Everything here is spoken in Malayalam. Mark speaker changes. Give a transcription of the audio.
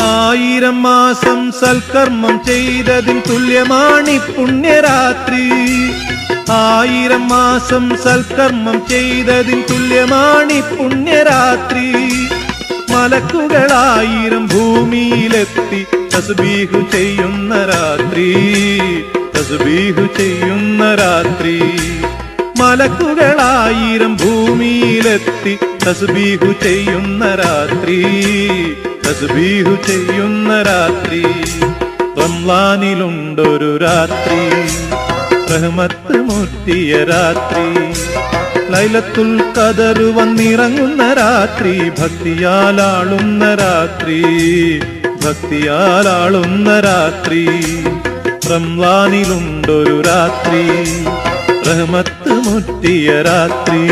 Speaker 1: 1000 മാസം സൽക്കർമ്മം ചെയ്തതിൻ തുല്യമാണി പുണ്യരാത്രി. 1000 മാസം സൽക്കർമ്മം ചെയ്തതിൻ തുല്യമാണി പുണ്യരാത്രി. മലക്കുകൾ 1000 ഭൂമിയിലെത്തി തസ്ബീഹു ചെയ്യുന്ന രാത്രി, തസ്ബീഹു ചെയ്യുന്ന രാത്രി. മലക്കുകൾ 1000 ഭൂമിയിലെത്തി തസ്ബീഹു ചെയ്യുന്ന രാത്രി, തസ്ബീഹു ചെയ്യുന്ന രാത്രി. റംളാനിലുണ്ടൊരു രാത്രി, റഹ്മത്ത് മുറ്റിയ രാത്രി. ലൈലത്തുൽ ഖദർ വന്നിറങ്ങുന്ന രാത്രി, ഭക്തിയാലാളുന്ന രാത്രി, ഭക്തിയാലാളുന്ന രാത്രി. റംളാനിലുണ്ടൊരു രാത്രി, റഹ്മത്ത് മുറ്റിയ രാത്രി.